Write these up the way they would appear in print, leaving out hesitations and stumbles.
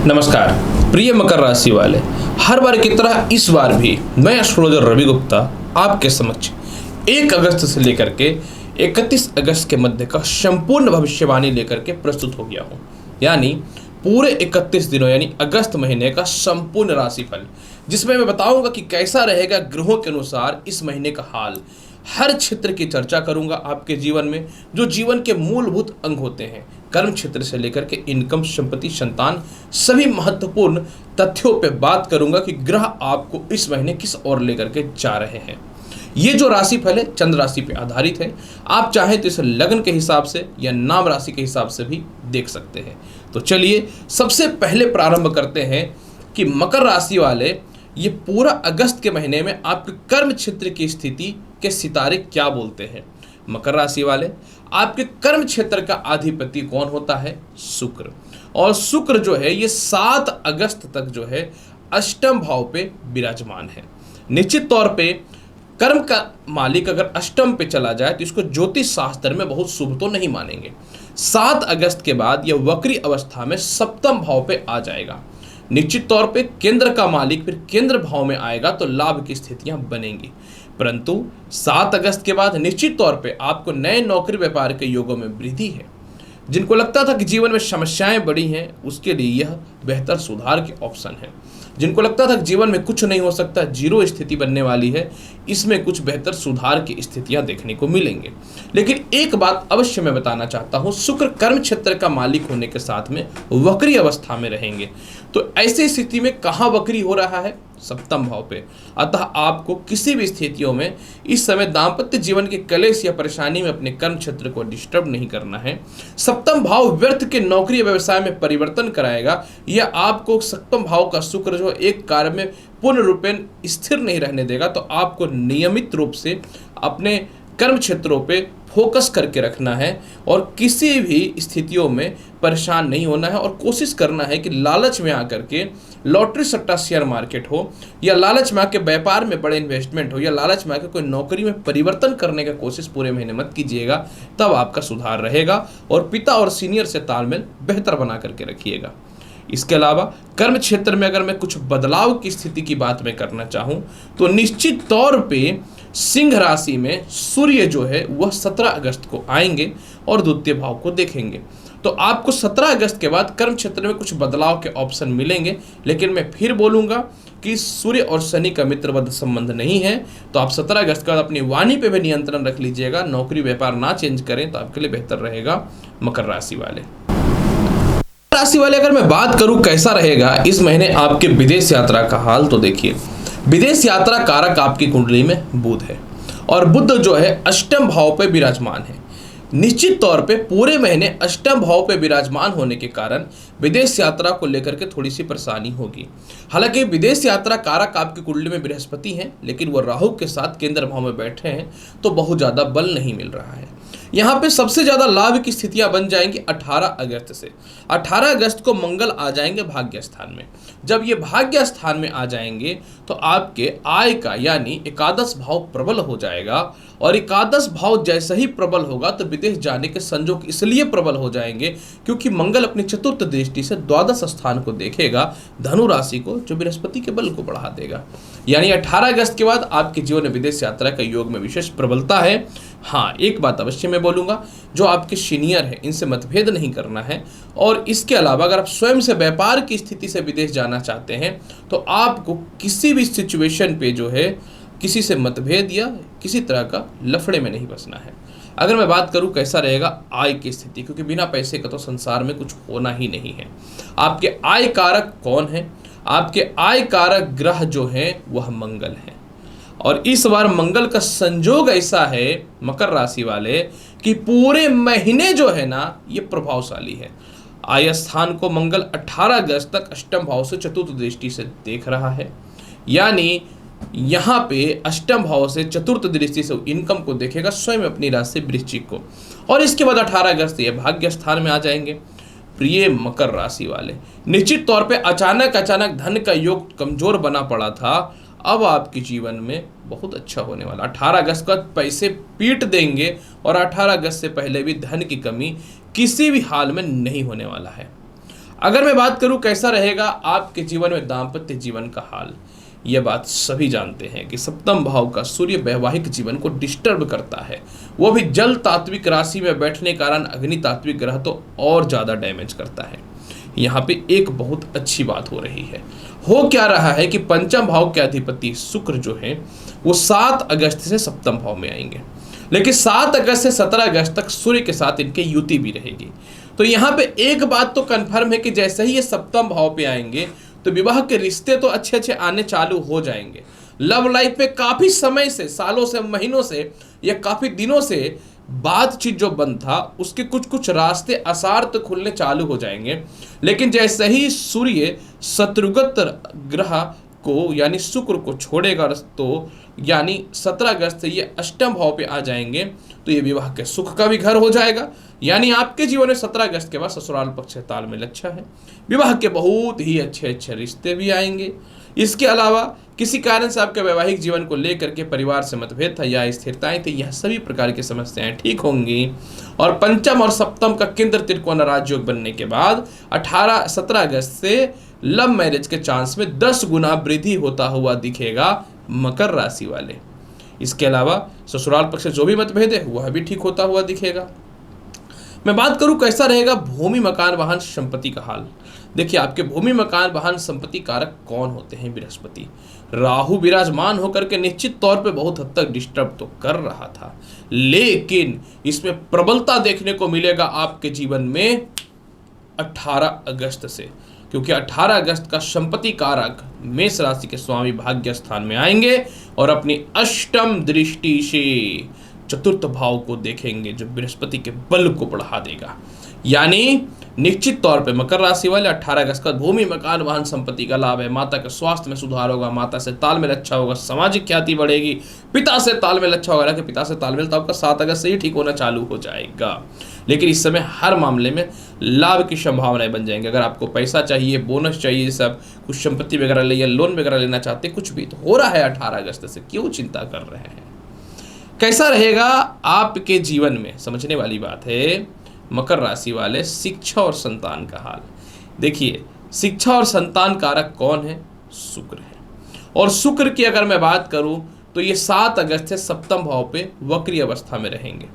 नमस्कार प्रिय मकर राशि वाले, हर बार की तरह इस बार भी मैं एस्ट्रोलॉजर रवि गुप्ता आपके समक्ष 1 अगस्त से लेकर के 31 अगस्त के मध्य का संपूर्ण भविष्यवाणी लेकर के प्रस्तुत हो गया हूं। यानी पूरे 31 दिनों यानी अगस्त महीने का संपूर्ण राशिफल, जिसमें मैं बताऊंगा कि कैसा रहेगा ग्रहों के अनुसार इस महीने का हाल। हर क्षेत्र की चर्चा करूंगा आपके जीवन में, जो जीवन के मूलभूत अंग होते हैं, कर्म क्षेत्र से लेकर के इनकम, संपत्ति, संतान, सभी महत्वपूर्ण तथ्यों पे बात करूंगा कि ग्रह आपको इस महीने किस ओर लेकर के जा रहे हैं। ये जो राशिफल है चंद्र राशि पे आधारित है। आप चाहें तो इसे लग्न के हिसाब से या नाम राशि के हिसाब से भी देख सकते हैं। तो चलिए सबसे पहले प्रारंभ करते हैं कि मकर राशि वाले, ये पूरा अगस्त के महीने में आपके कर्म क्षेत्र की स्थिति के सितारे क्या बोलते हैं। मकर राशि वाले, आपके कर्म क्षेत्र का अधिपति कौन होता है? शुक्र। और शुक्र जो है ये 7 अगस्त तक जो है अष्टम भाव पे विराजमान है। निश्चित तौर पे कर्म का मालिक अगर अष्टम पे चला जाए तो इसको ज्योतिष शास्त्र में बहुत शुभ तो नहीं मानेंगे। 7 अगस्त के बाद यह वक्री अवस्था में सप्तम भाव पे आ जाएगा। निश्चित तौर पे केंद्र का मालिक फिर केंद्र भाव में आएगा तो लाभ की स्थितियां बनेंगी। परंतु 7 अगस्त के बाद निश्चित तौर पे आपको नए नौकरी व्यापार के योगों में वृद्धि है। जिनको लगता था कि जीवन में समस्याएं बड़ी हैं, उसके लिए यह बेहतर सुधार के ऑप्शन है। जिनको लगता था कि जीवन में कुछ नहीं हो सकता, जीरो स्थिति बनने वाली है, इसमें कुछ बेहतर सुधार की स्थितियां देखने को मिलेंगे। लेकिन एक बात अवश्य मैं बताना चाहता हूं, शुक्र कर्म क्षेत्र का मालिक होने के साथ में वक्री अवस्था में रहेंगे। तो ऐसी स्थिति में कहां वक्री हो रहा है? सप्तम भाव पे। अतः आपको किसी भी स्थितियों में इस समय दाम्पत्य जीवन के कलेश या परेशानी में अपने कर्म क्षेत्र को डिस्टर्ब नहीं करना है। सप्तम भाव व्यर्थ के नौकरी व्यवसाय में परिवर्तन कराएगा। यह आपको सप्तम भाव का शुक्र जो एक कार्य में पूर्ण रूपेण स्थिर नहीं रहने देगा। तो आपको नियमित रूप से अपने कर्म क्षेत्रों पे फोकस करके रखना है और किसी भी स्थितियों में परेशान नहीं होना है। और कोशिश करना है कि लालच में आकर के लॉटरी सट्टा शेयर मार्केट हो, या लालच में आके व्यापार में बड़े इन्वेस्टमेंट हो, या लालच में आके कोई नौकरी में परिवर्तन करने का कोशिश पूरे महीने मत कीजिएगा। तब आपका सुधार रहेगा और पिता और सीनियर से तालमेल बेहतर बना करके रखिएगा। इसके अलावा कर्म क्षेत्र में अगर मैं कुछ बदलाव की स्थिति की बात मैं करना चाहूँ तो निश्चित तौर पे सिंह राशि में सूर्य जो है वह 17 अगस्त को आएंगे और द्वितीय भाव को देखेंगे। तो आपको 17 अगस्त के बाद कर्म क्षेत्र में कुछ बदलाव के ऑप्शन मिलेंगे। लेकिन मैं फिर बोलूँगा कि सूर्य और शनि का मित्रवत संबंध नहीं है। तो आप 17 अगस्त के बाद अपनी वाणी पे भी नियंत्रण रख लीजिएगा। नौकरी व्यापार ना चेंज करें तो आपके लिए बेहतर रहेगा। मकर राशि वाले, अगर मैं बात करूं कैसा रहेगा इस महीने आपके विदेश यात्रा का हाल, तो देखिए विदेश यात्रा कारक आपकी कुंडली में बुध है और बुध जो है अष्टम भाव पे विराजमान है। निश्चित तौर पे पूरे महीने अष्टम भाव पे विराजमान होने के कारण विदेश यात्रा को लेकर के थोड़ी सी परेशानी होगी। हालांकि विदेश यात्रा कारक आपकी कुंडली में बृहस्पति हैं, लेकिन वो राहु के साथ केंद्र भाव में बैठे हैं तो बहुत ज़्यादा बल नहीं मिल रहा है। यहाँ पे सबसे ज़्यादा लाभ की स्थितियाँ बन जाएंगी 18 अगस्त से। 18 अगस्त को मंगल आ जाएंगे भाग्य स्थान में। जब ये भाग्य स्थान में आ जाएंगे तो आपके आय का यानी एकादश भाव प्रबल हो जाएगा। और एकादश भाव जैसे ही प्रबल होगा तो विदेश जाने के संजोग इसलिए प्रबल हो जाएंगे क्योंकि मंगल अपनी चतुर्थ दृष्टि से द्वादश स्थान को देखेगा, धनु राशि को, जो बृहस्पति के बल को बढ़ा देगा। यानी 18 अगस्त के बाद आपके जीवन में विदेश यात्रा का योग में विशेष प्रबलता है। हाँ, एक बात अवश्य मैं बोलूँगा, जो आपके सीनियर है इनसे मतभेद नहीं करना है। और इसके अलावा अगर आप स्वयं से व्यापार की स्थिति से विदेश जाना चाहते हैं तो आपको किसी भी सिचुएशन पे जो है किसी से मतभेद या किसी तरह का लफड़े में नहीं फंसना है। अगर मैं बात करूं कैसा रहेगा आय की स्थिति, क्योंकि बिना पैसे का तो संसार में कुछ होना ही नहीं है। आपके आय कारक कौन है? आपके आय कारक ग्रह जो है वह मंगल है। और इस बार मंगल का संयोग ऐसा है मकर राशि वाले कि पूरे महीने जो है ना ये प्रभावशाली है। आय स्थान को मंगल 18 अगस्त तक अष्टम भाव से चतुर्थ दृष्टि से देख रहा है। यानी यहाँ पे अष्टम भाव से चतुर्थ दृष्टि से इनकम को देखेगा, स्वयं अपनी राशि वृश्चिक को। और इसके बाद 18 अगस्त ये भाग्य स्थान में आ जाएंगे। प्रिय मकर राशि वाले, निश्चित तौर पे अचानक धन का योग कमजोर बना पड़ा था, अब आपके जीवन में बहुत अच्छा होने वाला। 18 अगस्त का पैसे पीट देंगे और 18 अगस्त से पहले भी धन की कमी किसी भी हाल में नहीं होने वाला है। अगर मैं बात करूं कैसा रहेगा आपके जीवन में दाम्पत्य जीवन का हाल, यह बात सभी जानते हैं कि सप्तम भाव का सूर्य वैवाहिक जीवन को डिस्टर्ब करता है, वो भी जल तात्विक राशि में बैठने के कारण अग्नि तात्विक ग्रह तो और ज़्यादा डैमेज करता है। यहाँ पे एक बहुत अच्छी बात हो रही है, हो क्या रहा है कि पंचम भाव के अधिपति शुक्र जो है वो 7 अगस्त से सप्तम भाव में आएंगे, लेकिन 7 अगस्त से 17 अगस्त तक सूर्य के साथ इनके युति भी रहेगी। तो यहाँ पे एक बात तो कन्फर्म है कि जैसे ही ये सप्तम भाव पे आएंगे तो विवाह के रिश्ते तो अच्छे अच्छे आने चालू हो जाएंगे। लव लाइफ में काफी समय से, सालों से, महीनों से या काफी दिनों से बातचीत जो बंद था उसके कुछ कुछ रास्ते आसार तो खुलने चालू हो जाएंगे। लेकिन जैसे ही सूर्य शत्रुगत ग्रह को यानी शुक्र को छोड़ेगा तो यानी 17 अगस्त से ये अष्टम भाव पे आ जाएंगे तो ये विवाह के सुख का भी घर हो जाएगा। यानी आपके जीवन में 17 अगस्त के बाद ससुराल पक्ष से तालमेल अच्छा है, विवाह के बहुत ही अच्छे अच्छे रिश्ते भी आएंगे। इसके अलावा किसी कारण से आपके वैवाहिक जीवन को लेकर के परिवार से मतभेद था या स्थिरताएं थी, यह सभी प्रकार की समस्याएं ठीक होंगी। और पंचम और सप्तम का केंद्र त्रिकोण राजयोग बनने के बाद 17 अगस्त से लव मैरिज के चांस में 10 गुना वृद्धि होता हुआ दिखेगा मकर राशि वाले। इसके अलावा ससुराल पक्ष से जो भी मतभेद है वह भी ठीक होता हुआ दिखेगा। मैं बात करूं कैसा रहेगा भूमि मकान वाहन संपत्ति का हाल। देखिए आपके भूमि मकान वाहन संपत्ति कारक कौन होते हैं? बृहस्पति। राहु विराजमान होकर के निश्चित तौर पे बहुत हद तक डिस्टर्ब तो कर रहा था, लेकिन इसमें प्रबलता देखने को मिलेगा आपके जीवन में 18 अगस्त से, क्योंकि 18 अगस्त का संपत्ति कारक मेष राशि के स्वामी भाग्य स्थान में आएंगे और अपनी अष्टम दृष्टि से चतुर्थ भाव को देखेंगे जो बृहस्पति के बल को बढ़ा देगा। यानी निश्चित तौर पे मकर राशि वाले 18 अगस्त का भूमि मकान वाहन संपत्ति का लाभ है। माता के स्वास्थ्य में सुधार होगा, माता से तालमेल अच्छा होगा, सामाजिक ख्याति बढ़ेगी, पिता से तालमेल अच्छा होगा। कि पिता से तालमेल तो आपका 7 अगस्त से ही ठीक होना चालू हो जाएगा, लेकिन इस समय हर मामले में लाभ की संभावनाएं बन जाएंगी। अगर आपको पैसा चाहिए, बोनस चाहिए, सब कुछ संपत्ति वगैरह ले या लोन वगैरह लेना चाहते, कुछ भी तो हो रहा है 18 अगस्त से, क्यों चिंता कर रहे हैं? कैसा रहेगा आपके जीवन में? समझने वाली बात है मकर राशि वाले शिक्षा और संतान का हाल। देखिए शिक्षा और संतान कारक कौन है? शुक्र है। और शुक्र की अगर मैं बात करूं तो ये 7 अगस्त से सप्तम भाव पे वक्री अवस्था में रहेंगे।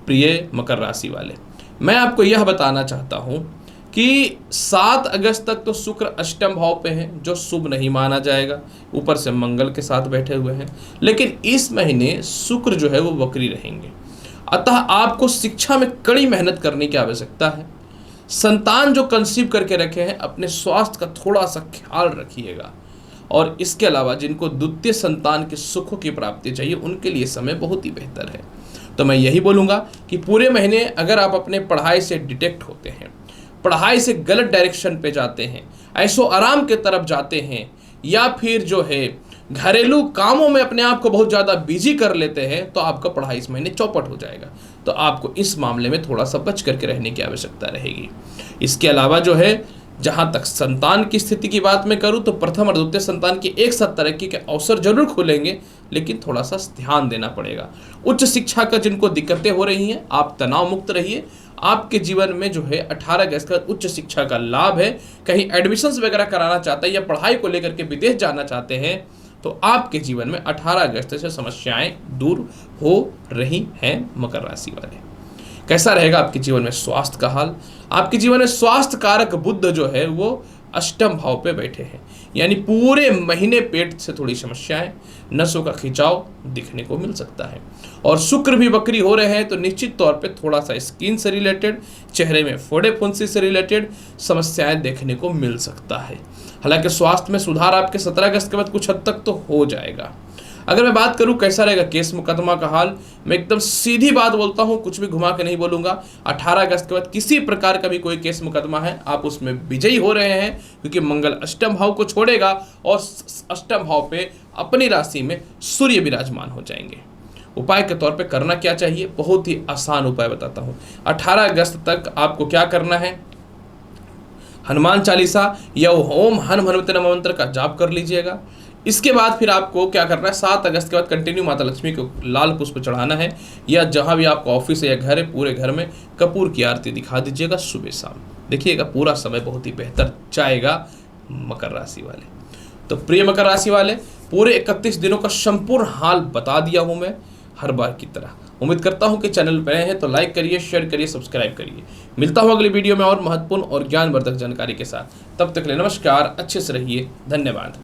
प्रिय मकर राशि वाले, मैं आपको यह बताना चाहता हूं कि 7 अगस्त तक तो शुक्र अष्टम भाव पे है जो शुभ नहीं माना जाएगा, ऊपर से मंगल के साथ बैठे हुए हैं। लेकिन इस महीने शुक्र जो है वो वक्री रहेंगे, अतः आपको शिक्षा में कड़ी मेहनत करने की आवश्यकता है। संतान जो कंसीव करके रखे हैं अपने स्वास्थ्य का थोड़ा सा ख्याल रखिएगा। और इसके अलावा जिनको द्वितीय संतान के सुखों की प्राप्ति चाहिए उनके लिए समय बहुत ही बेहतर है। तो मैं यही बोलूँगा कि पूरे महीने अगर आप अपने पढ़ाई से डिटेक्ट होते हैं, पढ़ाई से गलत डायरेक्शन पे जाते हैं, ऐसो आराम के तरफ जाते हैं, या फिर जो है घरेलू कामों में अपने आप को बहुत ज़्यादा बिजी कर लेते हैं, तो आपका पढ़ाई इस महीने चौपट हो जाएगा। तो आपको इस मामले में थोड़ा सा बच करके रहने की आवश्यकता रहेगी। इसके अलावा जो है जहाँ तक संतान की स्थिति की बात मैं करूँ तो प्रथम और द्वितीय संतान की एक साथ तरक्की के अवसर जरूर खुलेंगे, लेकिन थोड़ा सा ध्यान देना पड़ेगा। उच्च शिक्षा का जिनको दिक्कतें हो रही हैं आप तनाव मुक्त रहिए। आपके जीवन में जो है 18 अगस्त का उच्च शिक्षा का लाभ है। कहीं एडमिशन्स वगैरह कराना चाहते हैं या पढ़ाई को लेकर के विदेश जाना चाहते हैं तो आपके जीवन में 18 अगस्त से समस्याएं दूर हो रही हैं मकर राशि वाले। कैसा रहेगा आपके जीवन में स्वास्थ्य का हाल? आपके जीवन में स्वास्थ्य कारक बुध जो है वो अष्टम भाव पे बैठे हैं, यानी पूरे महीने पेट से थोड़ी समस्याएं, नसों का खिंचाव दिखने को मिल सकता है। और शुक्र भी वक्री हो रहे हैं तो निश्चित तौर पे थोड़ा सा स्किन से रिलेटेड, चेहरे में फोड़े फुंसी से रिलेटेड समस्याएं देखने को मिल सकता है। हालांकि स्वास्थ्य में सुधार आपके 17 अगस्त के बाद कुछ हद तक तो हो जाएगा। अगर मैं बात करूं कैसा रहेगा केस मुकदमा का हाल, मैं एकदम सीधी बात बोलता हूं, कुछ भी घुमा के नहीं बोलूंगा। 18 अगस्त के बाद किसी प्रकार का भी कोई केस मुकदमा है आप उसमें विजयी हो रहे हैं, क्योंकि मंगल अष्टम भाव को छोड़ेगा और अष्टम भाव पे अपनी राशि में सूर्य विराजमान हो जाएंगे। उपाय के तौर पे करना क्या चाहिए? बहुत ही आसान उपाय बताता हूँ। 18 अगस्त तक आपको क्या करना है, हनुमान चालीसा या ओम हनुम हनुमते नमः मंत्र का जाप कर लीजिएगा। इसके बाद फिर आपको क्या करना है, 7 अगस्त के बाद कंटिन्यू माता लक्ष्मी को लाल पुष्प चढ़ाना है, या जहां भी आपका ऑफिस है या घर है पूरे घर में कपूर की आरती दिखा दीजिएगा सुबह शाम। देखिएगा पूरा समय बहुत ही बेहतर जाएगा मकर राशि वाले। तो प्रिय मकर राशि वाले, पूरे 31 दिनों का संपूर्ण हाल बता दिया हूं मैं हर बार की तरह। उम्मीद करता हूं कि चैनल पर नए हैं तो लाइक करिए, शेयर करिए, सब्सक्राइब करिए। मिलता हूं अगली वीडियो में और महत्वपूर्ण और ज्ञानवर्धक जानकारी के साथ। तब तक के लिए नमस्कार, अच्छे से रहिए, धन्यवाद।